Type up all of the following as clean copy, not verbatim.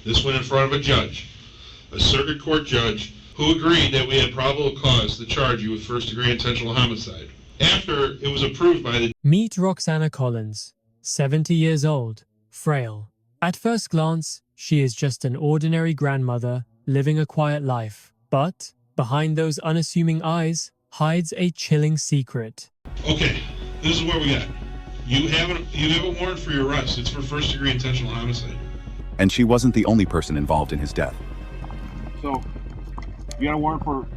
This went in front of a judge, a circuit court judge, who agreed that we had probable cause to charge you with first-degree intentional homicide. After it was approved by the... Meet Roxana Collins, 70 years old, frail. At first glance, she is just an ordinary grandmother living a quiet life. But behind those unassuming eyes hides a chilling secret. Okay, this is what we got. You have a warrant for your arrest. It's for first-degree intentional homicide. And she wasn't the only person involved in his death. So, you got a warrant for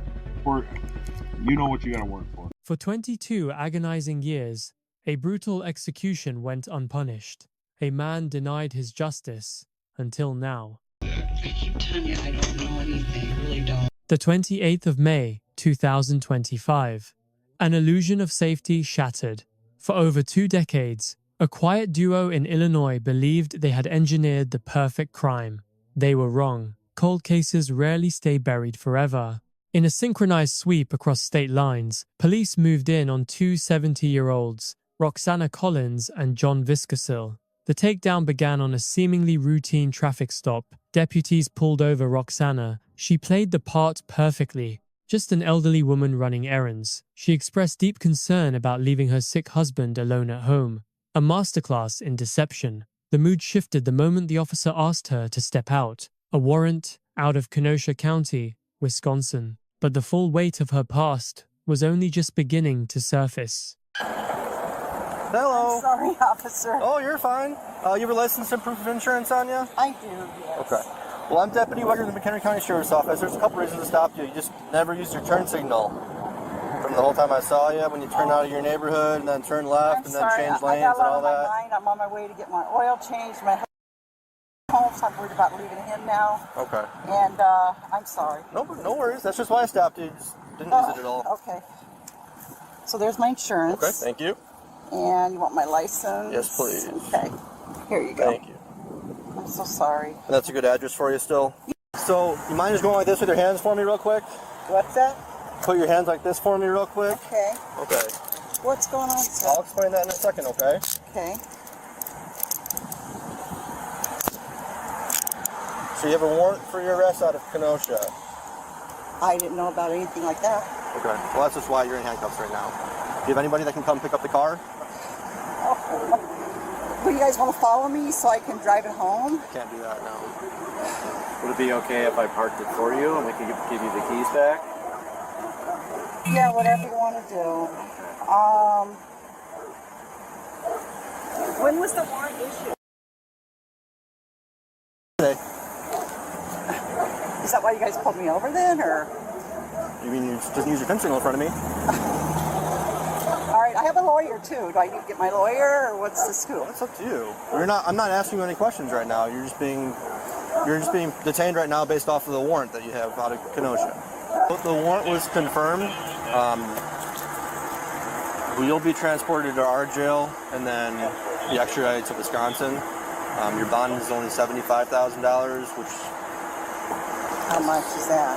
you know what you got a warrant for. For 22 agonizing years, a brutal execution went unpunished. A man denied his justice until now. I keep telling you I don't know anything, I really don't. The 28th of May, 2025. An illusion of safety shattered. For over 2 decades, a quiet duo in Illinois believed they had engineered the perfect crime. They were wrong. Cold cases rarely stay buried forever. In a synchronized sweep across state lines, police moved in on 2 70-year-olds, Roxana Collins and John Viscusil. The takedown began on a seemingly routine traffic stop. Deputies pulled over Roxana. She played the part perfectly. Just an elderly woman running errands. She expressed deep concern about leaving her sick husband alone at home. A masterclass in deception. The mood shifted the moment the officer asked her to step out. A warrant out of Kenosha County, Wisconsin. But the full weight of her past was only just beginning to surface. Hello. I'm sorry, officer. Oh, you're fine. You have a license and proof of insurance on you? I do, yes. Okay. Well, I'm Deputy Wegger of the McHenry County Sheriff's Office. There's a couple reasons to stop you. You just never used your turn signal. From the whole time I saw you, when you turned out of your neighborhood and then turn left and then change lanes and all that. I got a lot on my mind. I'm on my way to get my oil changed. My home, so I'm worried about leaving him now. Okay. And I'm sorry. No worries. That's just why I stopped you. Just didn't use it at all. Okay. So there's my insurance. Okay, thank you. And you want my license? Yes, please. Okay. Here you go. Thank you. I'm so sorry. And that's a good address for you still? So, you mind just going like this with your hands for me real quick? What's that? Put your hands like this for me real quick. Okay. Okay. What's going on, sir? I'll explain that in a second, okay? Okay. So you have a warrant for your arrest out of Kenosha. I didn't know about anything like that. Okay. Well, that's just why you're in handcuffs right now. Do you have anybody that can come pick up the car? Well, you guys want to follow me so I can drive it home? I can't do that now. Would it be okay if I parked it for you and we could give you the keys back? Yeah, whatever you want to do. When was the warrant issued? Today. Is that why you guys pulled me over then, or? You mean you just use your turn signal in front of me? All right, I have a lawyer too. Do I need to get my lawyer, or what's the scoop? It's up to you. I'm not asking you any questions right now. You're just being detained right now based off of the warrant that you have out of Kenosha. The warrant was confirmed. You'll be transported to our jail and then be extradited to Wisconsin. Your bond is only $75,000, which... How much is that?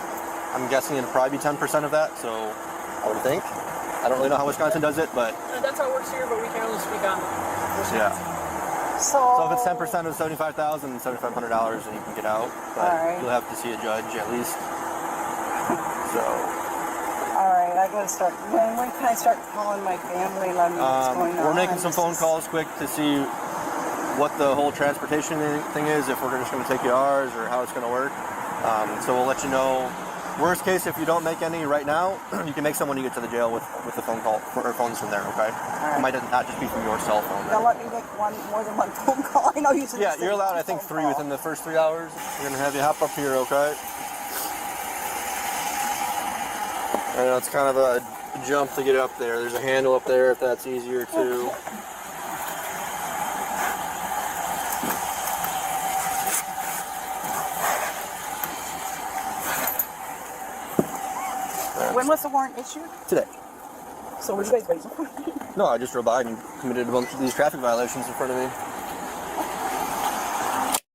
I'm guessing it'll probably be 10% of that, so I would think. I don't really know how Wisconsin does it, but... That's how it works here, but we can only speak on Wisconsin. Yeah. So if it's 10% of $75,000, $7,500, then you can get out. But you'll have to see a judge at least. So... All right, I gotta start... When can I start calling my family, letting me know what's going on? We're making some phone calls quick to see what the whole transportation thing is, if we're just going to take you ours or how it's going to work. So we'll let you know. Worst case, if you don't make any right now, you can make some when you get to the jail with the phone call or phones from there. Okay. Right. It might not just be from your cell phone. They'll let me make more than one phone call. I know you said. Yeah, you're allowed. I think 3 within the first 3 hours. We're gonna have you hop up here. Okay. I know it's kind of a jump to get up there. There's a handle up there if that's easier too. When was the warrant issued? Today. So what are you guys waiting for? No, I just drove by and committed a bunch of these traffic violations in front of me.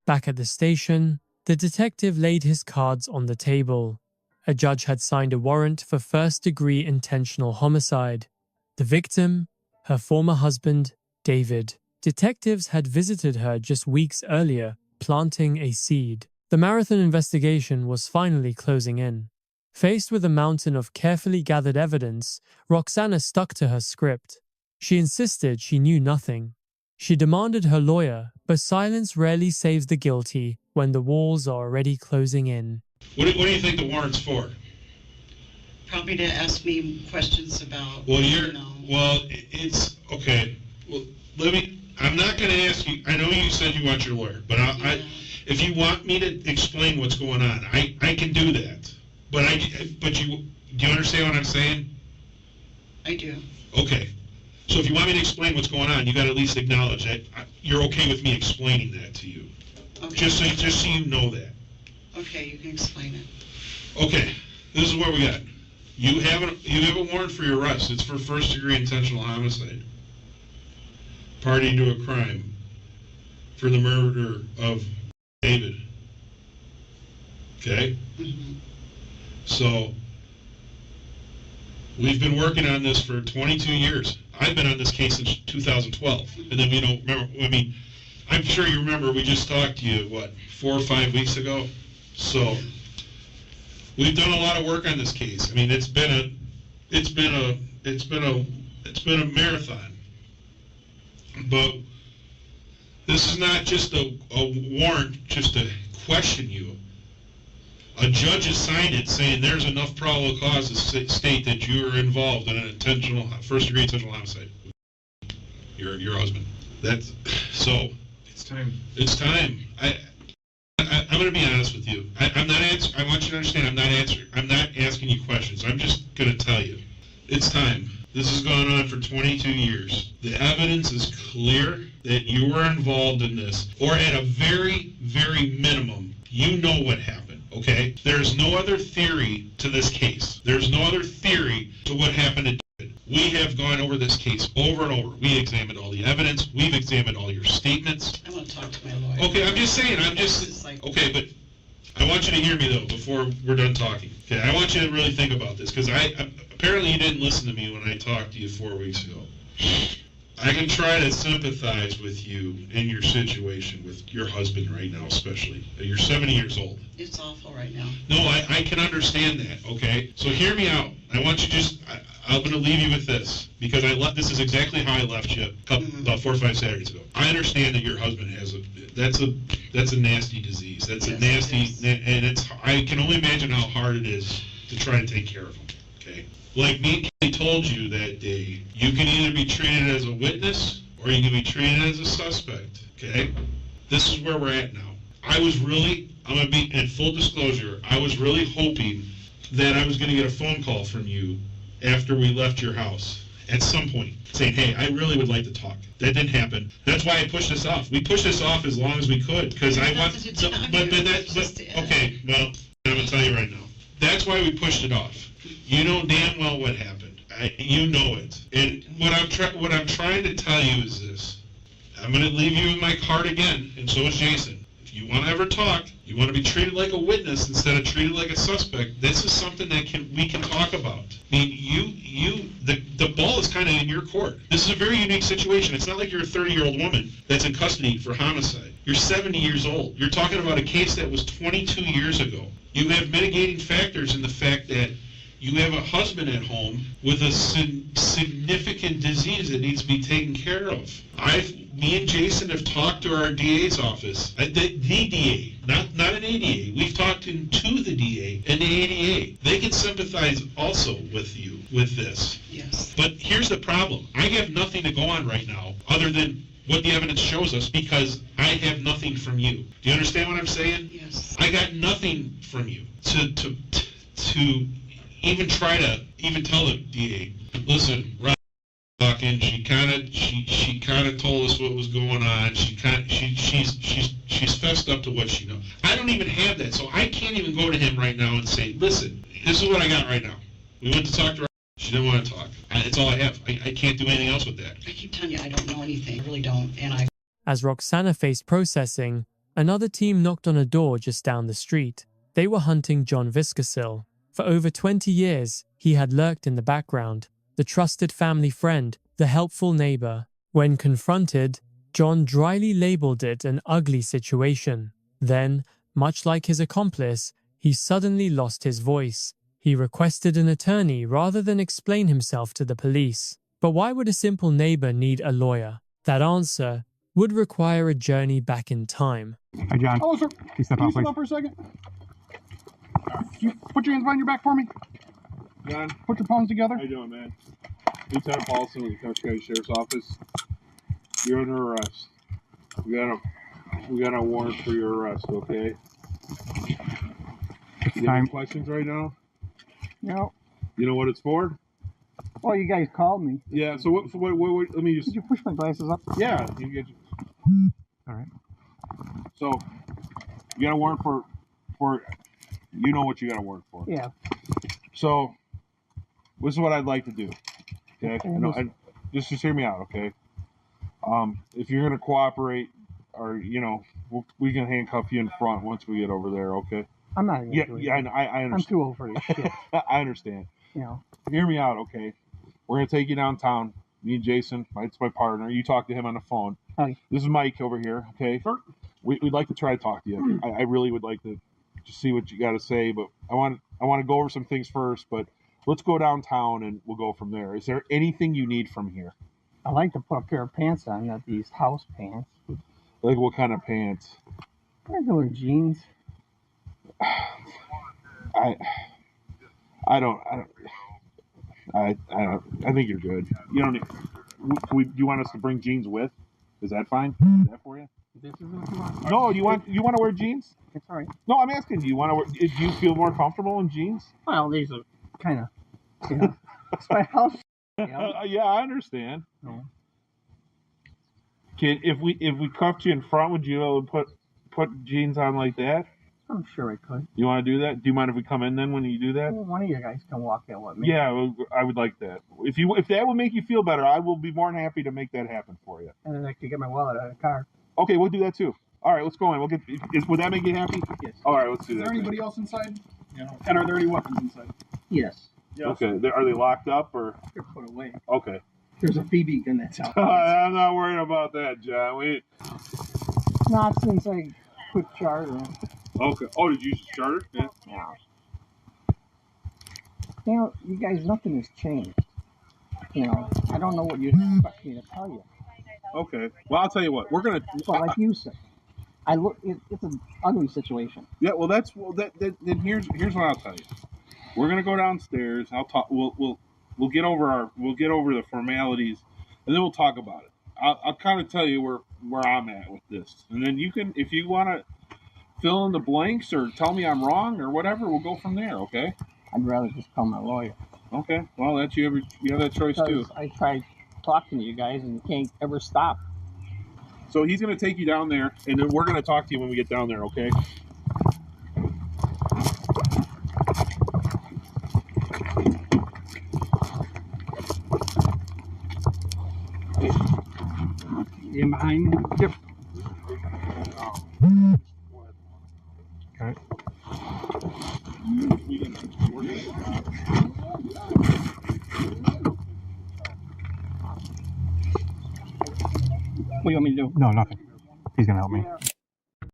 Back at the station, the detective laid his cards on the table. A judge had signed a warrant for first-degree intentional homicide. The victim, her former husband, David. Detectives had visited her just weeks earlier, planting a seed. The marathon investigation was finally closing in. Faced with a mountain of carefully gathered evidence, Roxana stuck to her script. She insisted she knew nothing. She demanded her lawyer, but silence rarely saves the guilty when the walls are already closing in. What do you think the warrant's for? Probably to ask me questions about, Well, it's okay. Well, I'm not going to ask you. I know you said you want your lawyer, but if you want me to explain what's going on, I can do that. But do you understand what I'm saying? I do. Okay. So if you want me to explain what's going on, you got to at least acknowledge that you're okay with me explaining that to you. Okay. Just so you know that. Okay, you can explain it. Okay. This is what we got. You have a warrant for your arrest. It's for first-degree intentional homicide. Party to a crime for the murder of David. Okay? Mm-hmm. So, we've been working on this for 22 years. I've been on this case since 2012. And then, remember, I'm sure you remember we just talked to you, 4 or 5 weeks ago? So, we've done a lot of work on this case. I mean, it's been a marathon. But this is not just a warrant just to question you. A judge has signed it saying there's enough probable cause to state that you are involved in an first-degree intentional homicide. Your husband. So. It's time. It's time. I'm going to be honest with you. I'm not I want you to understand. I'm not asking you questions. I'm just going to tell you. It's time. This has gone on for 22 years. The evidence is clear that you were involved in this, or at a very, very minimum, you know what happened, okay? There's no other theory to this case. There's no other theory to what happened to David. We have gone over this case over and over. We examined all the evidence. We've examined all your statements. I want to talk to my lawyer. Okay, I'm just saying, okay, but I want you to hear me, though, before we're done talking. Okay, I want you to really think about this, because apparently you didn't listen to me when I talked to you 4 weeks ago. I can try to sympathize with you in your situation, with your husband right now especially. You're 70 years old. It's awful right now. No, I can understand that, okay? So hear me out. I want you I'm going to leave you with this, because this is exactly how I left you about 4 or 5 Saturdays ago. I understand that your husband has that's a nasty disease. That's a nasty, and I can only imagine how hard it is to try to take care of him, okay? Like me and Kelly told you that day, you can either be treated as a witness or you can be treated as a suspect, okay? This is where we're at now. I'm going to be in full disclosure, I was really hoping that I was going to get a phone call from you after we left your house at some point saying, hey, I really would like to talk. That didn't happen. That's why I pushed this off. We pushed this off as long as we could because I want. Okay, well, I'm going to tell you right now. That's why we pushed it off. You know damn well what happened. You know it. And what I'm trying to tell you is this. I'm going to leave you in my card again, and so is Jason. If you want to ever talk, you want to be treated like a witness instead of treated like a suspect, this is something that we can talk about. I mean, the ball is kind of in your court. This is a very unique situation. It's not like you're a 30-year-old woman that's in custody for homicide. You're 70 years old. You're talking about a case that was 22 years ago. You have mitigating factors in the fact that you have a husband at home with a significant disease that needs to be taken care of. Me and Jason have talked to our DA's office, the DA, not an ADA. We've talked to the DA and the ADA. They can sympathize also with you with this. Yes. But here's the problem. I have nothing to go on right now other than what the evidence shows us because I have nothing from you. Do you understand what I'm saying? Yes. I got nothing from you to even try to even tell the DA, listen, Rob, talking. She kind of told us what was going on. She's fessed up to what she knows. I don't even have that, so I can't even go to him right now and say, listen, this is what I got right now. We went to talk to her. She didn't want to talk. That's all I have. I can't do anything else with that. I keep telling you, I don't know anything. I really don't. And As Roxana faced processing, another team knocked on a door just down the street. They were hunting John Viscusil. For over 20 years, he had lurked in the background, the trusted family friend, the helpful neighbor. When confronted, John dryly labeled it an ugly situation. Then, much like his accomplice, he suddenly lost his voice. He requested an attorney rather than explain himself to the police. But why would a simple neighbor need a lawyer? That answer would require a journey back in time. Hi, John. Hello, sir. Can you step Can you out, step please? out for a second? Can you put your hands behind your back for me? John, Put your palms together. how you doing, man? Lieutenant Paulson with the Coast County Sheriff's Office. You're under arrest. We got a warrant for your arrest, okay? You have any questions right now? No. You know what it's for? Well, you guys called me. Yeah, so what let me just... Did you push my glasses up? Yeah, you get... All right. So, you got a warrant for... You know what you got a warrant for. Yeah. So, this is what I'd like to do. Okay? Okay, No, just hear me out, okay? If you're going to cooperate, or, you know, we can handcuff you in front once we get over there, okay? I'm not even doing it. I understand. I'm too old for this shit. I understand. You know. Hear me out, okay? We're going to take you downtown. Me and Jason, it's my partner. You talk to him on the phone. Hi. This is Mike over here, okay? Sure. We'd like to try to talk to you. I really would like to just see what you got to say, but I want to go over some things first, but let's go downtown and we'll go from there. Is there anything you need from here? I like to put a pair of pants on, not these house pants. Like what kind of pants? Regular jeans. I think you're good. You don't need, do you want us to bring jeans with? Is that fine? Is that for you? This is what you want. No, you want to wear jeans? It's all right. No, I'm asking. Do you feel more comfortable in jeans? Well, these are kind of, you know, it's my house. Yeah, I understand. No. If we cuffed you in front, would you be able to put jeans on like that? I'm sure I could. You want to do that? Do you mind if we come in then when you do that? Well, one of you guys can walk in with me. Yeah, I would like that. If that would make you feel better, I will be more than happy to make that happen for you. And then I could get my wallet out of the car. Okay, we'll do that too. All right, let's go in. Would that make you happy? Yes. All right, let's do that. Is there anybody else inside? You know, and are there any weapons inside? Yes. Okay, are they locked up or? They're put away. Okay. There's a BB gun that's out. I'm not worried about that, John. Not since I quit chartering. Okay. Oh, did you use charter? Yeah. Yeah. You know, you guys, nothing has changed. You know, I don't know what you expect me to tell you. Okay. Well, I'll tell you what. We're gonna. But like you said, it's an ugly situation. Yeah. Well, then here's what I'll tell you. We're gonna go downstairs. I'll talk. We'll get over the formalities, and then we'll talk about it. I'll kind of tell you where I'm at with this, and then you can, if you want to fill in the blanks or tell me I'm wrong or whatever, we'll go from there. Okay. I'd rather just call my lawyer. Okay. Well, that's you have that choice too. I tried talking to you guys, and you can't ever stop. So he's gonna take you down there, and then we're gonna talk to you when we get down there. Okay. You behind me? Yep. Okay. What do you want me to do? No, nothing. He's gonna help me.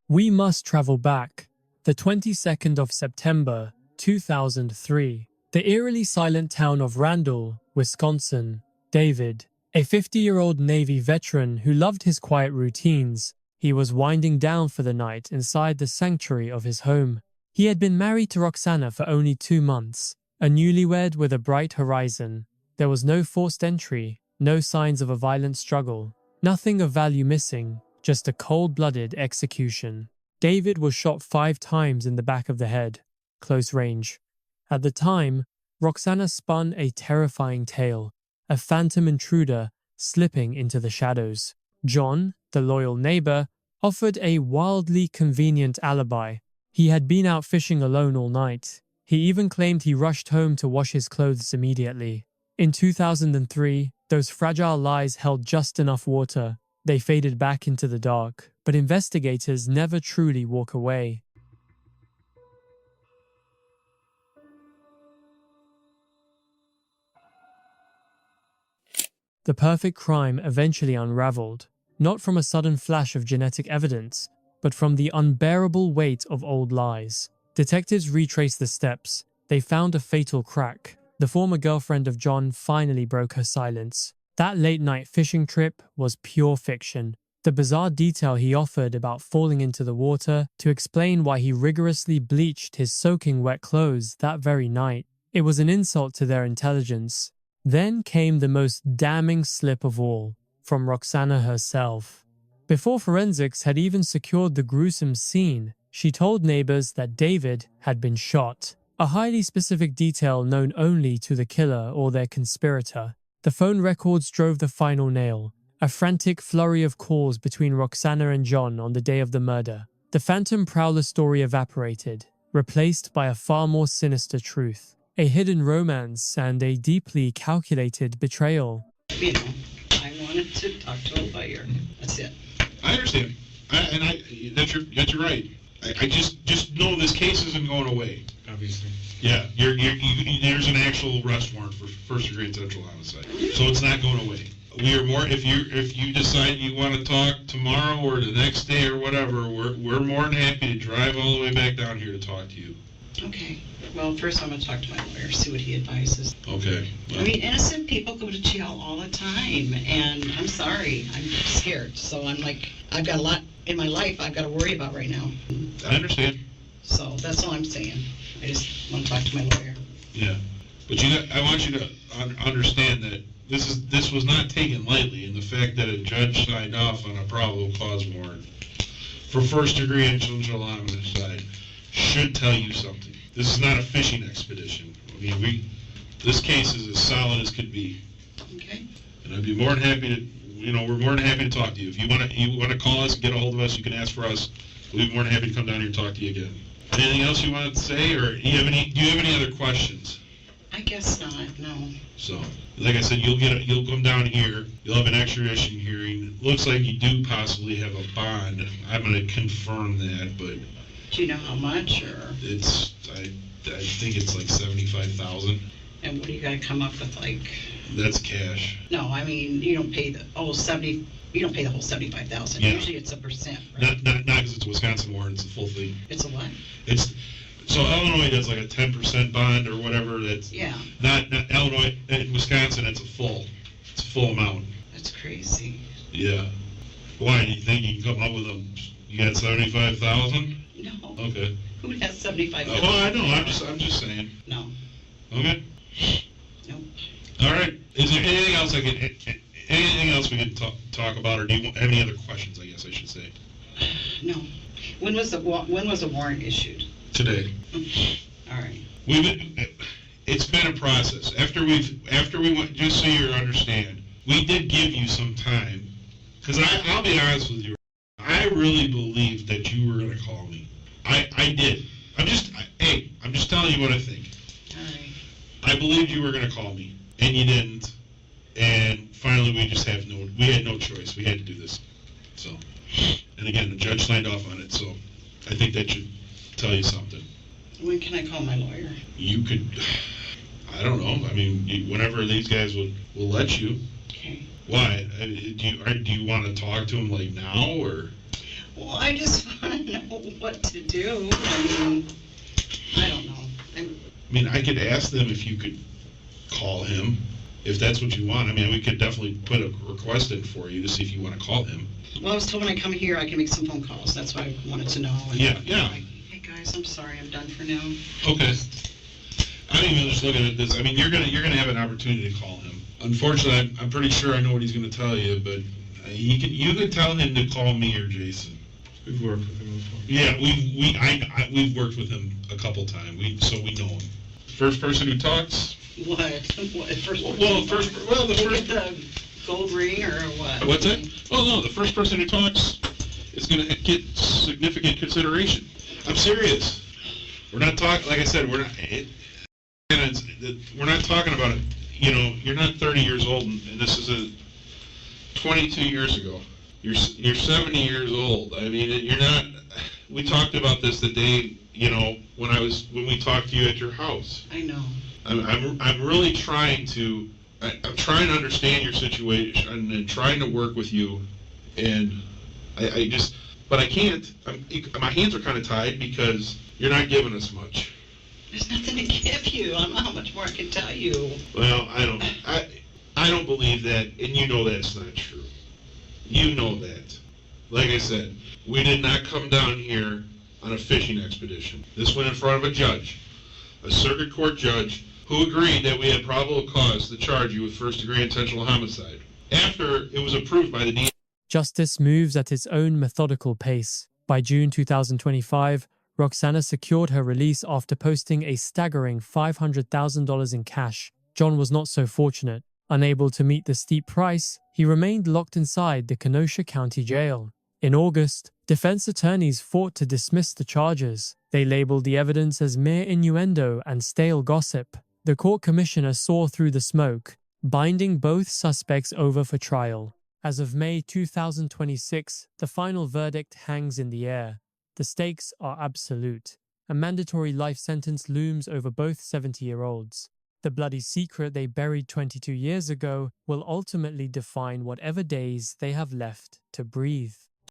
We must travel back, the 22nd of September, 2003, the eerily silent town of Randall, Wisconsin. David, a 50-year-old Navy veteran who loved his quiet routines, he was winding down for the night inside the sanctuary of his home. He had been married to Roxana for only 2 months, a newlywed with a bright horizon. There was no forced entry, no signs of a violent struggle, nothing of value missing, just a cold-blooded execution. David was shot 5 times in the back of the head, close range. At the time, Roxana spun a terrifying tale, a phantom intruder slipping into the shadows. John, the loyal neighbor, offered a wildly convenient alibi. He had been out fishing alone all night. He even claimed he rushed home to wash his clothes immediately. In 2003, those fragile lies held just enough water. They faded back into the dark, but investigators never truly walk away. The perfect crime eventually unraveled, not from a sudden flash of genetic evidence, but from the unbearable weight of old lies. Detectives retraced the steps. They found a fatal crack. The former girlfriend of John finally broke her silence. That late-night fishing trip was pure fiction. The bizarre detail he offered about falling into the water to explain why he rigorously bleached his soaking wet clothes that very night. It was an insult to their intelligence. Then came the most damning slip of all, from Roxana herself. Before forensics had even secured the gruesome scene, she told neighbors that David had been shot, a highly specific detail known only to the killer or their conspirator. The phone records drove the final nail, a frantic flurry of calls between Roxana and John on the day of the murder. The Phantom Prowler story evaporated, replaced by a far more sinister truth, a hidden romance and a deeply calculated betrayal. You know, I wanted to talk to a lawyer. That's it. I understand. That's you're right. I just know this case isn't going away. Obviously. Yeah, there's an actual arrest warrant for first-degree intentional homicide, so it's not going away. We are more. If you decide you want to talk tomorrow or the next day or whatever, we're more than happy to drive all the way back down here to talk to you. Okay. Well, first I'm going to talk to my lawyer, see what he advises. Okay. Well, I mean, innocent people go to jail all the time, and I'm sorry, I'm scared. So I'm like, I've got a lot in my life I've got to worry about right now. I understand. So that's all I'm saying. I just want to talk to my lawyer. Yeah, but I want you to understand that this was not taken lightly, and the fact that a judge signed off on a probable cause warrant for first-degree intentional homicide should tell you something. This is not a fishing expedition. I mean, this case is as solid as could be. Okay. And I'd be more than happy to, we're more than happy to talk to you. If you want to call us, get a hold of us, you can ask for us. We'll be more than happy to come down here and talk to you again. Anything else you want to say, or do you have any other questions? I guess not, no. So, like I said, you'll come down here, you'll have an extradition hearing. Looks like you do possibly have a bond. I'm going to confirm that, but... Do you know how much, or? I think it's like $75,000. And what do you got to come up with, like? That's cash. No, I mean, you don't pay the whole $75,000. Yeah. Usually it's a percent, right? Not because it's a Wisconsin warrant, it's the full fee. It's a what? So Illinois does like a 10% bond or whatever. That's not Illinois. In Wisconsin, it's a full amount. That's crazy. Yeah. Why do you think you can come up with you got 75,000? No. Okay. Who has 75,000? Oh, I know. I'm just saying. No. Okay. Nope. All right. Is there anything else anything else we can talk about, or do you have any other questions? I guess I should say. No. When was the warrant issued? Today. All right. It's been a process. After we went, just so you understand, we did give you some time, because I'll be honest with you, I really believed that you were going to call me. I did. I'm just telling you what I think. All right. I believed you were going to call me, and you didn't. And finally, we had no choice. We had to do this. So, and again, the judge signed off on it, so I think that should tell you something. When can I call my lawyer? You could, I don't know. I mean, whenever these guys will let you. Okay. Why? Do you want to talk to him like now, or? Well, I just want to know what to do. I mean, I don't know. I mean, I could ask them if you could call him, if that's what you want. I mean, we could definitely put a request in for you to see if you want to call him. Well, I was told when I come here, I can make some phone calls. That's what I wanted to know. Yeah. Like, hey guys, I'm sorry, I'm done for now. Okay. I'm even just looking at this. I mean, you're gonna have an opportunity to call him. Unfortunately, I'm pretty sure I know what he's gonna tell you, but you can tell him to call me or Jason. We've worked with him before. Yeah, we've worked with him a couple times. So we know him. First person who talks. What? First person? The gold ring or what? What's that? Oh no, the first person who talks is going to get significant consideration. I'm serious. We're not talking. Like I said, we're not talking about it. You're not 30 years old, and this is 22 years ago. You're 70 years old. I mean, you're not. We talked about this the day, when we talked to you at your house. I know. I'm really trying to. I'm trying to understand your situation and trying to work with you, and But I can't. My hands are kind of tied because you're not giving us much. There's nothing to give you. I don't know how much more I can tell you. Well, I don't believe that, and you know that's not true. You know that. Like I said, we did not come down here on a fishing expedition. This went in front of a judge, a circuit court judge, who agreed that we had probable cause to charge you with first-degree intentional homicide. After it was approved by the DA. Justice moves at its own methodical pace. By June 2025, Roxana secured her release after posting a staggering $500,000 in cash. John was not so fortunate. Unable to meet the steep price, he remained locked inside the Kenosha County Jail. In August, defense attorneys fought to dismiss the charges. They labeled the evidence as mere innuendo and stale gossip. The court commissioner saw through the smoke, binding both suspects over for trial. As of May 2026, the final verdict hangs in the air. The stakes are absolute. A mandatory life sentence looms over both 70-year-olds. The bloody secret they buried 22 years ago will ultimately define whatever days they have left to breathe.